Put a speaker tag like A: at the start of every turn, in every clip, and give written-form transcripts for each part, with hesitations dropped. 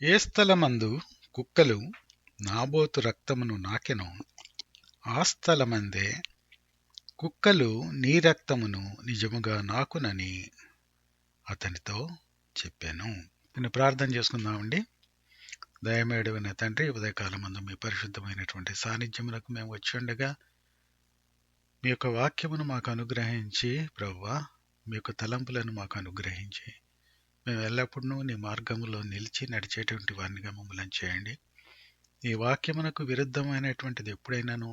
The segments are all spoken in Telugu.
A: ఏ స్థలమందు కుక్కలు నాబోతు రక్తమును నాకెనో, ఆ స్థలమందే కుక్కలు నీ రక్తమును నిజముగా నాకునని అతనితో చెప్పాను. నేను ప్రార్థన చేసుకుందామండి. దయమేడవైన తండ్రి, ఉదయకాలమందు మీ పరిశుద్ధమైనటువంటి సాన్నిధ్యమునకు మేము వచ్చుండగా మీ యొక్క వాక్యమును మాకు అనుగ్రహించి, ప్రభువా మీ యొక్క తలంపులను మాకు అనుగ్రహించి మేము ఎల్లప్పుడూ నీ మార్గములో నిలిచి నడిచేటువంటి వారినిగా మమ్మల్ని చేయండి. ఈ వాక్యమునకు విరుద్ధమైనటువంటిది ఎప్పుడైనాను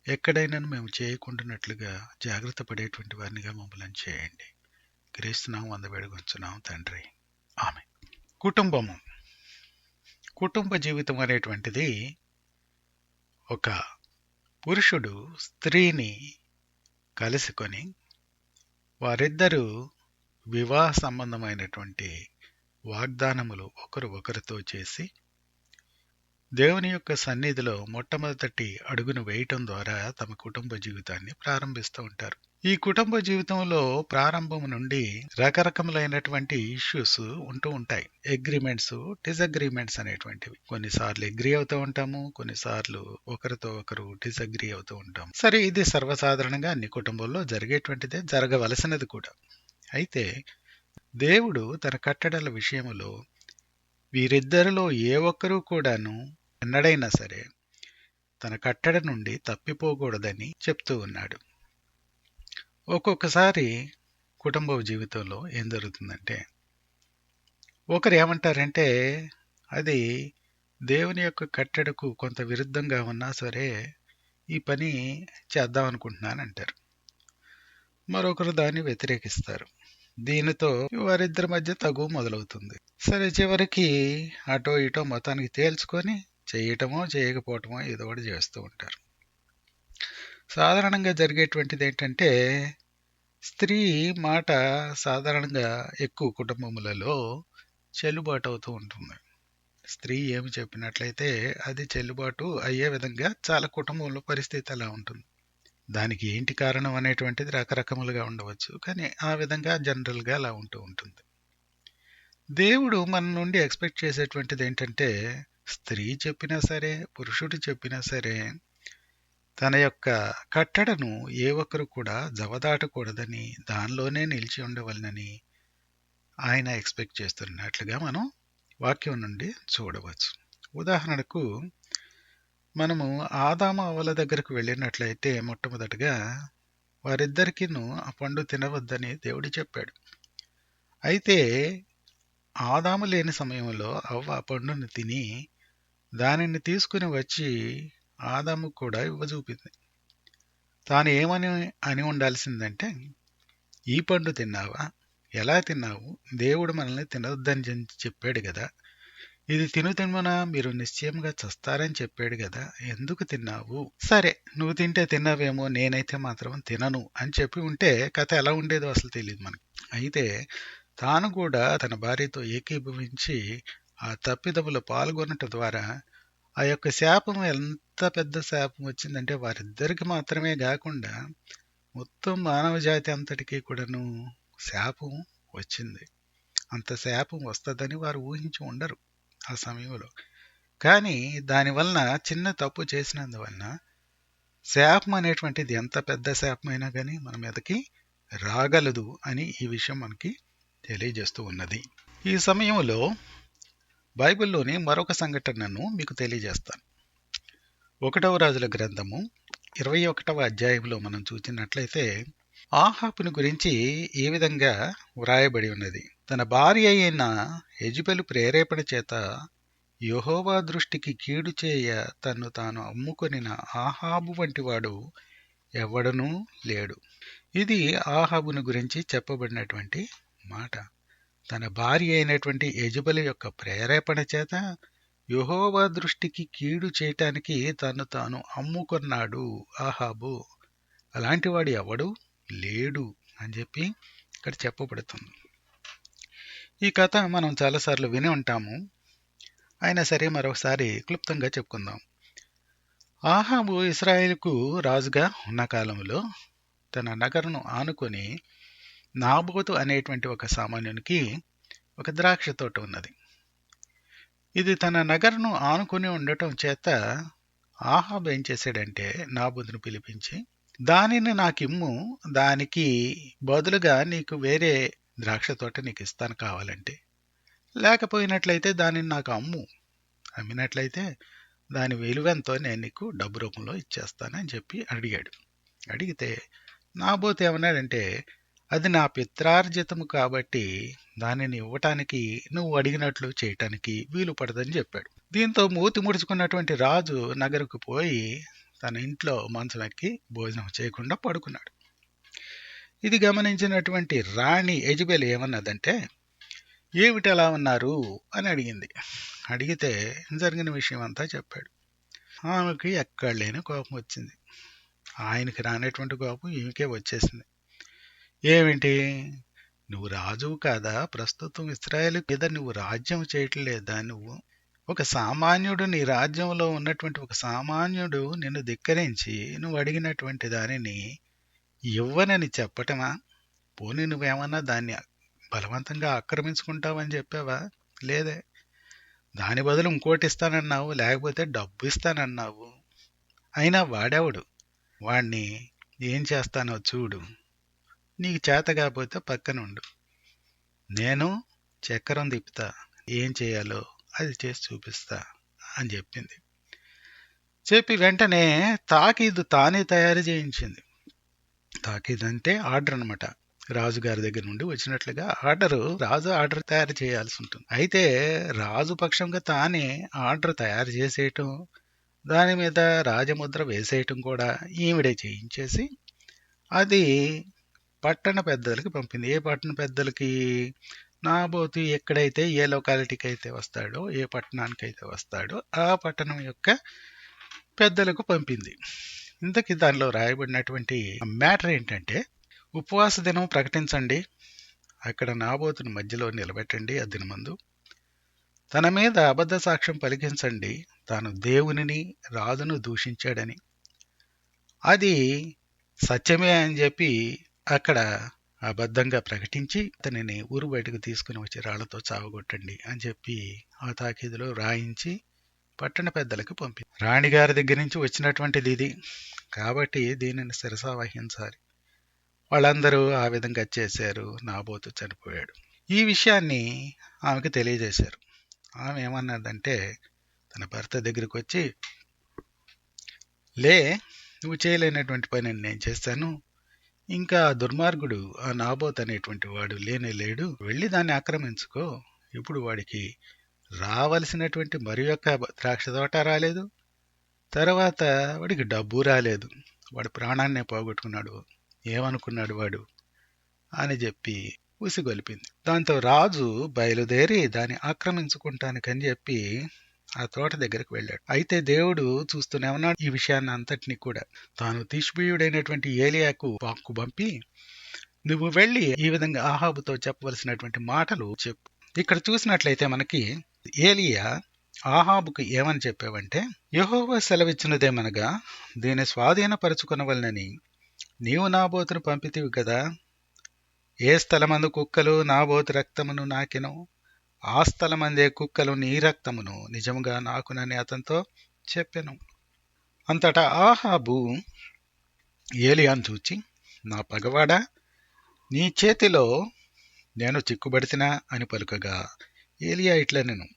A: ఎక్కడైనాను మేము చేయకుండానట్లుగా జాగ్రత్త పడేటువంటి వారినిగా మమ్మల్ని చేయండి. క్రీస్తునామం అందబెడుగుంచున్నాం తండ్రి, ఆమె. కుటుంబ జీవితం అనేటువంటిది ఒక పురుషుడు స్త్రీని కలుసుకొని వారిద్దరూ వివాహ సంబంధమైనటువంటి వాగ్దానములు ఒకరితో చేసి దేవుని యొక్క సన్నిధిలో మొట్టమొదటి అడుగును వేయటం ద్వారా తమ కుటుంబ జీవితాన్ని ప్రారంభిస్తూ ఉంటారు. ఈ కుటుంబ జీవితంలో ప్రారంభం నుండి రకరకములైనటువంటి ఇష్యూస్ ఉంటూ ఉంటాయి. అగ్రిమెంట్స్, డిసగ్రిమెంట్స్ అనేటువంటివి. కొన్నిసార్లు అగ్రీ అవుతూ ఉంటాము, కొన్నిసార్లు ఒకరితో ఒకరు డిసగ్రీ అవుతూ ఉంటాం. సరే, ఇది సర్వసాధారణంగా అన్ని కుటుంబాల్లో జరిగేటువంటిదే, జరగవలసినది కూడా. అయితే దేవుడు తన కట్టడల విషయములో వీరిద్దరిలో ఏ ఒక్కరూ కూడాను ఎన్నడైనా సరే తన కట్టడ నుండి తప్పిపోకూడదని చెప్తూ ఉన్నాడు. ఒక్కొక్కసారి కుటుంబ జీవితంలో ఏం జరుగుతుందంటే, ఒకరు ఏమంటారంటే అది దేవుని యొక్క కట్టడకు కొంత విరుద్ధంగా ఉన్నా సరే ఈ పని చేద్దాం అనుకుంటున్నాను అంటారు. మరొకరు దాన్ని వ్యతిరేకిస్తారు. దీనితో వారిద్దరి మధ్య తగువ మొదలవుతుంది. సరే, చివరికి అటో ఇటో మొత్తానికి తేల్చుకొని చేయటమో చేయకపోవటమో ఏదో ఒకటి చేస్తూ ఉంటారు. సాధారణంగా జరిగేటువంటిది ఏంటంటే, స్త్రీ మాట సాధారణంగా ఎక్కువ కుటుంబములలో చెల్లుబాటు అవుతూ ఉంటుంది. స్త్రీ ఏమి చెప్పినట్లయితే అది చెల్లుబాటు అయ్యే విధంగా చాలా కుటుంబంలో పరిస్థితి అలా ఉంటుంది. దానికి ఏంటి కారణం అనేటువంటిది రకరకములుగా ఉండవచ్చు, కానీ ఆ విధంగా జనరల్గా అలా ఉంటూ ఉంటుంది. దేవుడు మన నుండి ఎక్స్పెక్ట్ చేసేటువంటిది ఏంటంటే, స్త్రీ చెప్పినా సరే పురుషుడు చెప్పినా సరే తన యొక్క కట్టడను ఏ ఒక్కరు కూడా జవదాటకూడదని, దానిలోనే నిలిచి ఉండవలనని ఆయన ఎక్స్పెక్ట్ చేస్తున్నట్లుగా మనం వాక్యం నుండి చూడవచ్చు. ఉదాహరణకు మనము ఆదాము అవ్వల దగ్గరకు వెళ్ళినట్లయితే మొట్టమొదటిగా వారిద్దరికీను ఆ పండు తినవద్దని దేవుడు చెప్పాడు. అయితే ఆదాము లేని సమయంలో అవ్వ ఆ పండును తిని దానిని తీసుకుని వచ్చి ఆదాము కూడా ఇవ్వజూపింది. తాను ఏమని ఉండాల్సిందంటే, ఈ పండు తిన్నావా? ఎలా తిన్నావు? దేవుడు మనల్ని తినవద్దని చెప్పాడు కదా, ఇది తినుమనా మీరు నిశ్చయంగా చస్తారని చెప్పాడు కదా, ఎందుకు తిన్నావు? సరే, నువ్వు తింటే తిన్నావేమో, నేనైతే మాత్రం తినను అని చెప్పి ఉంటే కథ ఎలా ఉండేదో అసలు తెలియదు మనకి. అయితే తాను కూడా తన భార్యతో ఏకీభవించి ఆ తప్పిదములో పాల్గొనటం ద్వారా ఆ యొక్క శాపం ఎంత పెద్ద శాపం వచ్చిందంటే వారిద్దరికి మాత్రమే కాకుండా మొత్తం మానవ జాతి అంతటికీ కూడాను శాపం వచ్చింది. అంత శాపం వస్తుందని వారు ఊహించి ఉండరు ఆ సమయంలో. కానీ దానివలన చిన్న తప్పు చేసినందువలన శాపం అనేటువంటిది ఎంత పెద్ద శాపమైనా కానీ మన మీదకి రాగలదు అని ఈ విషయం మనకి తెలియజేస్తూ ఉన్నది. ఈ సమయంలో బైబిల్లోని మరొక సంఘటనను మీకు తెలియజేస్తాను. 1వ రాజుల గ్రంథము 21వ అధ్యాయంలో మనం చూసినట్లయితే ఆహాబుని గురించి ఈ విధంగా వ్రాయబడి ఉన్నది. తన భార్య అయిన యెజెబెలు ప్రేరేపణ చేత యెహోవా దృష్టికి కీడు చేయ తన్ను తాను అమ్ముకొనిన ఆహాబు వంటి వాడు ఎవడనూ లేడు. ఇది ఆహాబుని గురించి చెప్పబడినటువంటి మాట. తన భార్య అయినటువంటి యెజెబెలు యొక్క ప్రేరేపణ చేత యెహోవా దృష్టికి కీడు చేయటానికి తను తాను అమ్ముకున్నాడు ఆహాబు. అలాంటి వాడు ఎవడు లేడు అని చెప్పి ఇక్కడ చెప్పబడుతుంది. ఈ కథ మనం చాలాసార్లు విని ఉంటాము. అయినా సరే మరొకసారి క్లుప్తంగా చెప్పుకుందాం. ఆహాబు ఇశ్రాయేలుకు రాజుగా ఉన్న కాలంలో తన నగరును ఆనుకొని నాబోతు అనేటువంటి ఒక సామాన్యునికి ఒక ద్రాక్ష తోట ఉన్నది. ఇది తన నగరును ఆనుకుని ఉండటం చేత ఆహాబు ఏం చేశాడంటే నాబోతును పిలిపించి, దానిని నాకిమ్ము, దానికి బదులుగా నీకు వేరే ద్రాక్ష తోట నీకు ఇస్తాను కావాలంటే, లేకపోయినట్లయితే దానిని నాకు అమ్ము, అమ్మినట్లయితే దాని విలువెంతో నేను నీకు డబ్బు రూపంలో ఇచ్చేస్తానని చెప్పి అడిగాడు. అడిగితే నాబోతు ఏమన్నాడంటే, అది నా పిత్రార్జితము కాబట్టి దానిని ఇవ్వటానికి నువ్వు అడిగినట్లు చేయటానికి వీలు పడదని చెప్పాడు. దీంతో మూతి ముడుచుకున్నటువంటి రాజు నగరకు పోయి తన ఇంట్లో మంచం ఎక్కి భోజనం చేయకుండా పడుకున్నాడు. ఇది గమనించినటువంటి రాణి యెజబెల్ ఏమన్నదంటే, ఏమిటి అలా ఉన్నారు అని అడిగింది. అడిగితే జరిగిన విషయం అంతా చెప్పాడు. ఆమెకి ఎక్కడ లేని కోపం వచ్చింది. ఆయనకి రానటువంటి కోపం ఈమెకే వచ్చేసింది. ఏమిటి, నువ్వు రాజువు కాదా? ప్రస్తుతం ఇశ్రాయేలు మీద నువ్వు రాజ్యం చేయట్లేదా? నువ్వు ఒక సామాన్యుడు, నీ రాజ్యంలో ఉన్నటువంటి ఒక సామాన్యుడు నిన్ను ధిక్కరించి నువ్వు అడిగినటువంటి దానిని ఇవ్వనని చెప్పటమా? పోనీ నువ్వేమన్నా దాన్ని బలవంతంగా ఆక్రమించుకుంటావని చెప్పావా? లేదే. దాని బదులు ఇంకోటి ఇస్తానన్నావు, లేకపోతే డబ్బు ఇస్తానన్నావు. అయినా వాడేవాడు, వాణ్ణి ఏం చేస్తానో చూడు, నీకు చేత కాకపోతే పక్కనుండు, నేను చక్రం తిప్పుతా, ఏం చేయాలో అది చేసి చూపిస్తా అని చెప్పింది. చెప్పి వెంటనే తాకీదు తానే తయారు చేయించింది. తాకీదు అంటే ఆర్డర్ అనమాట. రాజుగారి దగ్గర నుండి వచ్చినట్లుగా రాజు ఆర్డర్ తయారు చేయాల్సి ఉంటుంది. అయితే రాజు పక్షంగా తానే ఆర్డర్ తయారు చేసేయటం, దాని మీద రాజముద్ర వేసేయటం కూడా ఈవిడే చేయించేసి అది పట్టణ పెద్దలకి పంపింది. ఏ పట్టణ పెద్దలకి? నాబోతు ఎక్కడైతే ఏ లొకాలిటీకి అయితే వస్తాడో, ఏ పట్టణానికి అయితే వస్తాడో ఆ పట్టణం యొక్క పెద్దలకు పంపింది. ఇంతకీ దానిలో రాయబడినటువంటి మ్యాటర్ ఏంటంటే, ఉపవాస దినం ప్రకటించండి, అక్కడ నాబోతుని మధ్యలో నిలబెట్టండి, ఆ దినమందు తన మీద అబద్ధ సాక్ష్యం పలికించండి, తాను దేవునిని రాజును దూషించాడని, అది సత్యమే అని చెప్పి అక్కడ అబద్ధంగా ప్రకటించి అతనిని ఊరు బయటకు తీసుకుని వచ్చి రాళ్లతో చావగొట్టండి అని చెప్పి ఆ తాకీదులో రాయించి పట్టణ పెద్దలకు పంపి, రాణిగారి దగ్గర నుంచి వచ్చినటువంటిది ఇది కాబట్టి దీనిని శిరసా వహించాలి. వాళ్ళందరూ ఆ విధంగా చేశారు. నాబోతు చనిపోయాడు. ఈ విషయాన్ని ఆమెకు తెలియజేశారు. ఆమె ఏమన్నదంటే, తన భర్త దగ్గరికి వచ్చి, లే, నువ్వు చేయలేనటువంటి పని నేను చేస్తాను, ఇంకా దుర్మార్గుడు ఆ నాబోతు అనేటువంటి వాడు లేనే లేడు, వెళ్ళి దాన్ని ఆక్రమించుకో. ఇప్పుడు వాడికి రావలసినటువంటి మరి యొక్క ద్రాక్ష తోట రాలేదు, తర్వాత వాడికి డబ్బు రాలేదు, వాడు ప్రాణాన్నే పోగొట్టుకున్నాడు, ఏమనుకున్నాడు వాడు అని చెప్పి ఉసిగొలిపింది. దాంతో రాజు బయలుదేరి దాన్ని ఆక్రమించుకుంటానికని చెప్పి ఆ తోట దగ్గరికి వెళ్ళాడు. అయితే దేవుడు చూస్తూనే ఉన్నాడు ఈ విషయాన్ని అంతటినీ కూడా. తాను తిష్బీయుడైనటువంటి ఏలియాకు వాక్కు పంపి, నువ్వు వెళ్ళి ఈ విధంగా ఆహాబుతో చెప్పవలసినటువంటి మాటలు చెప్పు. ఇక్కడ చూసినట్లయితే మనకి ఏలియా ఆహాబుకు ఏమని చెప్పావంటే, యెహోవా సెలవిచ్చినదేమనగా, దీన్ని స్వాధీనపరచుకొనవలనని నీవు నాబోతును పంపితివి కదా. ఏ స్థలమందు కుక్కలు నాబోతు రక్తమును నాకెను, ఆ స్థలమందే కుక్కలు నీ రక్తమును నిజముగా నాకునని అతనితో చెప్పెను. అంతటా ఆహాబు ఏలియాను చూచి, నా పగవాడా, నీ చేతిలో నేను చిక్కుబడితినా అని పలుకగా, ఏలియా ఇట్లనెను,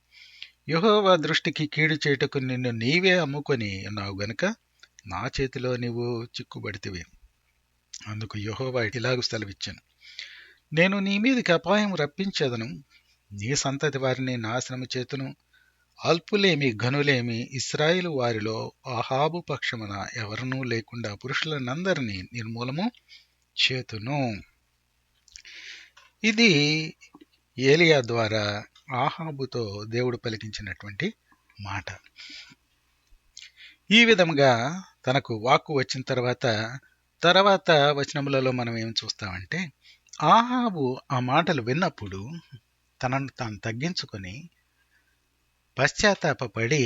A: యెహోవా దృష్టికి కీడు చేయుటకు నిన్ను నీవే అమ్ముకొని ఉన్నావు గనుక నా చేతిలో నీవు చిక్కుబడితివి. అందుకు యెహోవా ఇలాగు సెలవిచ్చెను, నేను నీ మీదికి అపాయం రప్పించెదను, నీ సంతతి వారిని నాశనము చేతును, అల్పులేమి ఘనులేమి ఇశ్రాయేలు వారిలో ఆహాబు పక్షమున ఎవరనూ లేకుండా పురుషులనందరినీ నిర్మూలము చేతును. ఇది ఏలియా ద్వారా ఆహాబుతో దేవుడు పలికించినటువంటి మాట. ఈ విధంగా తనకు వాక్కు వచ్చిన తర్వాత వచనములలో మనం ఏం చూస్తామంటే, ఆహాబు ఆ మాటలు విన్నప్పుడు తనను తాను తగ్గించుకొని పశ్చాత్తాపపడి,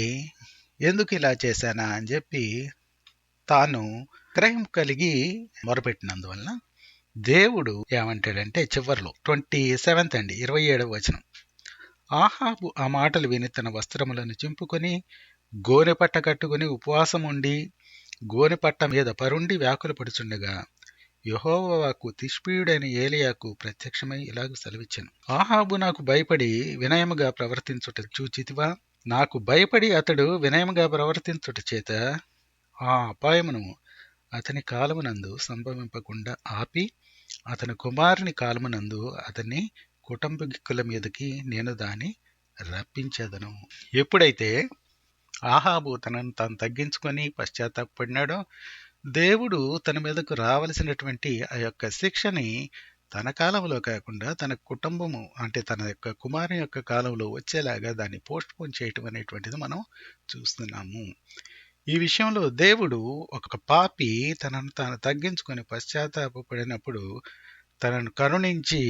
A: ఎందుకు ఇలా చేశానా అని చెప్పి తాను గ్రహం కలిగి మొరపెట్టినందువలన దేవుడు ఏమంటాడంటే, చివరిలో 27 అండి 27వ వచనం, ఆహాబు ఆ మాటలు విని తన వస్త్రములను చింపుకొని గోనెపట్ట కట్టుకుని ఉపవాసం ఉండి గోనెపట్ట మీద పరుండి వ్యాకుల పడుచుండగా యెహోవా వాక్కు తిష్బీయుడైన ఏలీయాకు ప్రత్యక్షమై ఇలాగ సెలవిచ్చెను. ఆహాబు నాకు భయపడి వినయముగా ప్రవర్తించుట చూచితివా? నాకు భయపడి అతడు వినయముగా ప్రవర్తించుట చేత ఆ అపాయమును అతని కాలమునందు సంభవింపకుండా ఆపి అతని కుమారుని కాలమునందు అతని కుటుంబీకుల మీదకి నేను దాన్ని రప్పించేదను. ఎప్పుడైతే ఆహాబు తనను తాను తగ్గించుకొని పశ్చాత్తాపడినాడో దేవుడు తన మీదకు రావలసినటువంటి ఆ యొక్క శిక్షని తన కాలంలో కాకుండా తన కుటుంబము అంటే తన యొక్క కుమారుని యొక్క కాలంలో వచ్చేలాగా దాన్ని పోస్ట్ పోన్ చేయటం అనేటువంటిది మనం చూస్తున్నాము. ఈ విషయంలో దేవుడు ఒక పాపి తనను తాను తగ్గించుకొని పశ్చాత్తాపడినప్పుడు తనను కరుణించి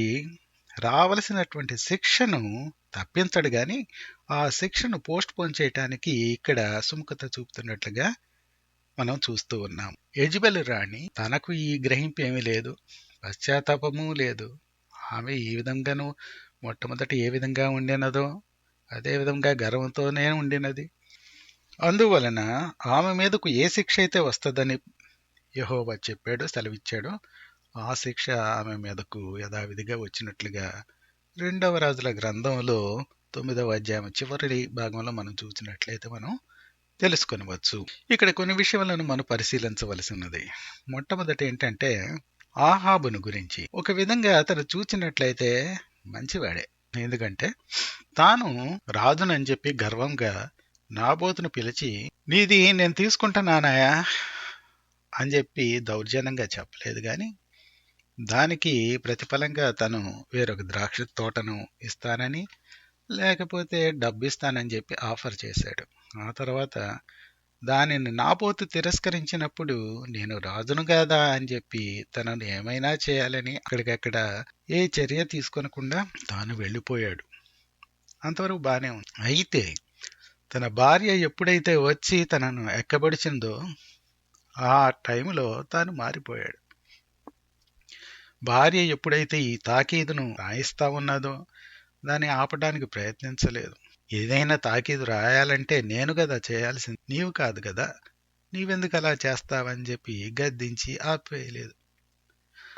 A: రావలసినటువంటి శిక్షను తప్పించడు గాని ఆ శిక్షను పోస్ట్ పోన్ చేయటానికి ఇక్కడ సుముఖత చూపుతున్నట్లుగా మనం చూస్తూ ఉన్నాం. యెజెబెలు రాణి తనకు ఈ గ్రహింపు ఏమీ లేదు, పశ్చాత్తాపము లేదు. ఆమె ఈ విధంగాను మొట్టమొదట ఏ విధంగా ఉండినదో అదే విధంగా గర్వంతోనే ఉండినది. అందువలన ఆమె మీదకు ఏ శిక్ష అయితే వస్తుందని యెహోవా చెప్పాడు, సెలవిచ్చాడో ఆ శిక్ష ఆమె మీదకు యథావిధిగా వచ్చినట్లుగా 2వ రాజుల గ్రంథంలో 9వ అధ్యాయం చివరి భాగంలో మనం చూసినట్లయితే మనం తెలుసుకొనవచ్చు. ఇక్కడ కొన్ని విషయాలను మనం పరిశీలించవలసినది. మొట్టమొదటి ఏంటంటే ఆహాబును గురించి. ఒక విధంగా అతను చూచినట్లయితే మంచివాడే. ఎందుకంటే తాను రాజునని చెప్పి గర్వంగా నాబోతును పిలిచి నీది నేను తీసుకుంటానాయా అని చెప్పి దౌర్జన్యంగా చెప్పలేదు గాని దానికి ప్రతిఫలంగా తను వేరొక ద్రాక్ష తోటను ఇస్తానని లేకపోతే డబ్బు ఇస్తానని చెప్పి ఆఫర్ చేశాడు. ఆ తర్వాత దానిని నాబోతు తిరస్కరించినప్పుడు నేను రాజును కాదా అని చెప్పి తనను ఏమైనా చేయాలని అక్కడికక్కడ ఏ చర్య తీసుకొనకుండా తాను వెళ్ళిపోయాడు. అంతవరకు బానే ఉంది. అయితే తన భార్య ఎప్పుడైతే వచ్చి తనను ఎక్కబడిచిందో ఆ టైంలో తాను మారిపోయాడు. భార్య ఎప్పుడైతే ఈ తాకీదును రాయిస్తా ఉన్నదో దాన్ని ఆపడానికి ప్రయత్నించలేదు. ఏదైనా తాకీదు రాయాలంటే నేను కదా చేయాల్సింది, నీవు కాదు కదా, నీవెందుకు అలా చేస్తావని చెప్పి గద్దించి ఆపివేయలేదు.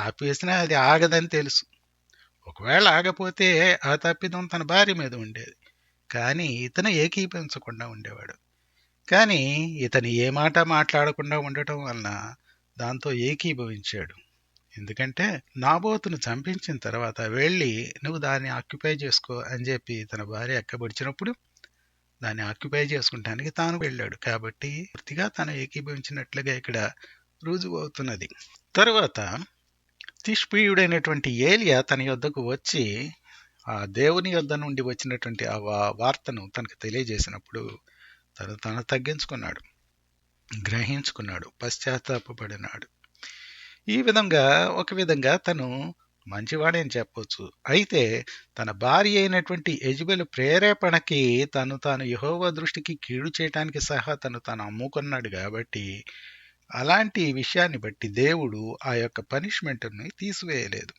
A: ఆపివేసినా అది ఆగదని తెలుసు. ఒకవేళ ఆగపోతే ఆ తప్పిదం తన భార్య మీద ఉండేది, కానీ ఇతను ఏకీభవించకుండా ఉండేవాడు. కానీ ఇతను ఏ మాట మాట్లాడకుండా ఉండటం వలన దాంతో ఏకీభవించాడు. ఎందుకంటే నాబోతును చంపించిన తర్వాత వెళ్ళి నువ్వు దాన్ని ఆక్యుపై చేసుకో అని చెప్పి తన భార్య ఎక్కబడిచినప్పుడు దాన్ని ఆక్యుపై చేసుకుంటానికి తాను వెళ్ళాడు. కాబట్టి పూర్తిగా తను ఏకీభవించినట్లుగా ఇక్కడ రుజువు అవుతున్నది. తరువాత తిష్బీయుడైనటువంటి ఏలియా తన యొద్దకు వచ్చి ఆ దేవుని యొద్ద నుండి వచ్చినటువంటి ఆ వార్తను తనకు తెలియజేసినప్పుడు తను తగ్గించుకున్నాడు, గ్రహించుకున్నాడు, పశ్చాత్తాపడినాడు. ఈ విధంగా ఒక విధంగా తను మంచివాడని చెప్పొచ్చు. అయితే తన భార్య అయినటువంటి యెజెబెలు ప్రేరేపణకి తాను యెహోవా దృష్టికి కీడు చేయటానికి సహా తాను అమ్ముకున్నాడు. కాబట్టి అలాంటి విషయాన్ని బట్టి దేవుడు ఆ యొక్క పనిష్మెంట్ని తీసివేయలేదు,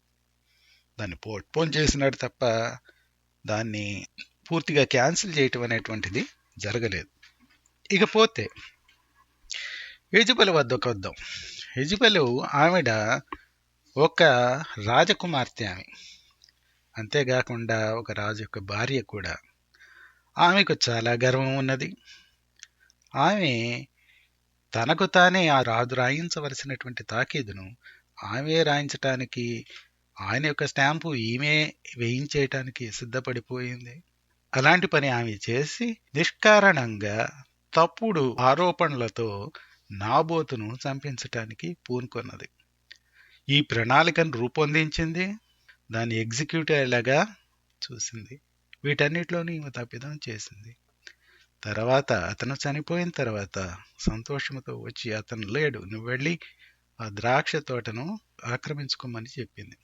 A: దాన్ని పోన్ చేసినాడు తప్ప దాన్ని పూర్తిగా క్యాన్సిల్ చేయటం అనేటువంటిది జరగలేదు. ఇకపోతే యెజెబెలు వద్దకు వద్దాం. యెజెబెలు ఆవిడ ఒక రాజకుమార్తె, ఆమె అంతేకాకుండా ఒక రాజు యొక్క భార్య కూడా. ఆమెకు చాలా గర్వం ఉన్నది. ఆమె తనకు తానే ఆ రాజు రాయించవలసినటువంటి తాకీదును ఆమె రాయించటానికి ఆయన యొక్క స్టాంపు ఈమె వేయించేయటానికి సిద్ధపడిపోయింది. అలాంటి పని ఆమె చేసి నిష్కారణంగా తప్పుడు ఆరోపణలతో నాబోతును చంపించటానికి పూనుకొన్నది. ఈ ప్రణాళికను రూపొందించింది, దాన్ని ఎగ్జిక్యూట్ అయ్యేలాగా చూసింది. వీటన్నిటిలోనూ ఈమె తప్పిదం చేసింది. తర్వాత అతను చనిపోయిన తర్వాత సంతోషంతో వచ్చి అతను లేడు, నువ్వు వెళ్ళి ఆ ద్రాక్ష తోటను ఆక్రమించుకోమని చెప్పింది.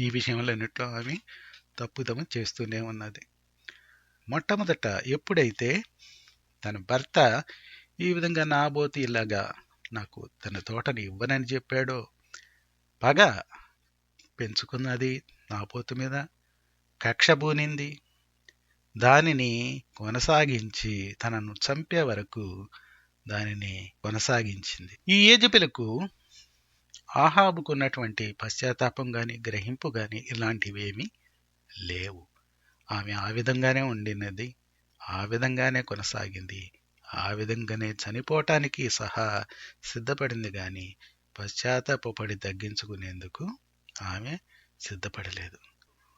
A: ఈ విషయంలోన్నిట్లో ఆమె తప్పుదము చేస్తూనే ఉన్నది. మొట్టమొదట ఎప్పుడైతే తన భర్త ఈ విధంగా నాబోతు ఇలాగా నాకు తన తోటని ఇవ్వనని చెప్పాడో పగ పెంచుకున్నది, నాబోతు మీద కక్ష బూనింది. దానిని కొనసాగించి తనను చంపే వరకు దానిని కొనసాగించింది. ఈ యెజెబెలుకు ఆహాబుకున్నటువంటి పశ్చాత్తాపం గాని, గ్రహింపు గాని ఇలాంటివేమీ లేవు. ఆమె ఆ విధంగానే ఉండినది, ఆ విధంగానే కొనసాగింది, ఆ విధంగానే చనిపోవటానికి సహా సిద్ధపడింది గాని పశ్చాత్తాపడి తగ్గించుకునేందుకు ఆమె సిద్ధపడలేదు.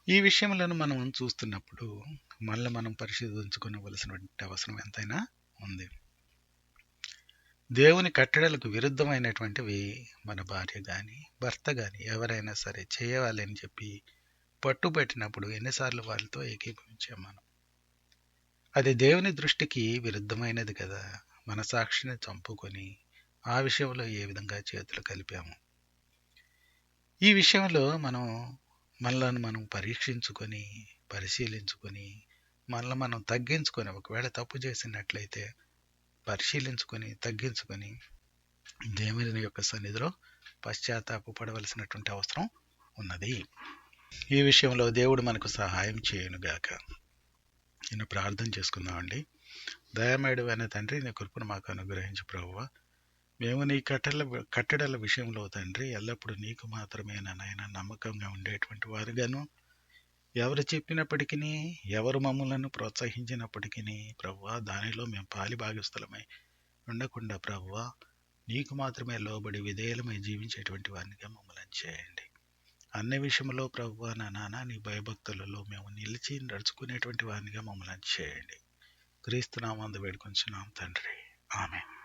A: ఈ విషయములను మనం చూస్తున్నప్పుడు మళ్ళీ మనం పరిశీలించుకోవలసినటువంటి అవసరం ఎంతైనా ఉంది. దేవుని కట్టడలకు విరుద్ధమైనటువంటివి మన భార్య గాని, భర్త గాని ఎవరైనా సరే చేయాలని చెప్పి పట్టుబట్టినప్పుడు ఎన్నిసార్లు వారితో ఏకీభవించాం మనం. అది దేవుని దృష్టికి విరుద్ధమైనది కదా. మన సాక్షిని చంపుకొని ఆ విషయంలో ఏ విధంగా చేతులు కలిపాము. ఈ విషయంలో మనలను మనం పరీక్షించుకొని, పరిశీలించుకొని, మనల్ని మనం తగ్గించుకొని, ఒకవేళ తప్పు చేసినట్లయితే పరిశీలించుకొని, తగ్గించుకొని దేవుని యొక్క సన్నిధిలో పశ్చాత్తాపపడవలసినటువంటి అవసరం ఉన్నది. ఈ విషయంలో దేవుడు మనకు సహాయం చేయనుగాక. నేను ప్రార్థన చేసుకుందామండి. దయామయుడు అయిన తండ్రి, నీ కృపను మాకు అనుగ్రహించు ప్రభువా. మేము నీ కట్టడల విషయంలో తండ్రి ఎల్లప్పుడూ నీకు మాత్రమే నాయన నమ్మకంగా ఉండేటువంటి వారుగాను, ఎవరు చెప్పినప్పటికీ, ఎవరు మమ్మలను ప్రోత్సహించినప్పటికీ ప్రభువా దానిలో మేము పాలి భాగస్థలమై ఉండకుండా ప్రభువా నీకు మాత్రమే లోబడి విధేయులమై జీవించేటువంటి వారినిగా మమ్మల్ని చేయండి. అన్ని విషయంలో ప్రభువా నా నాన్న నీ భయభక్తులలో మేము నిలిచి నడుచుకునేటువంటి వారినిగా మమ్మల్ని చేయండి. క్రీస్తు నామమున వేడుకొంచున్నాం తండ్రి. ఆమేన్.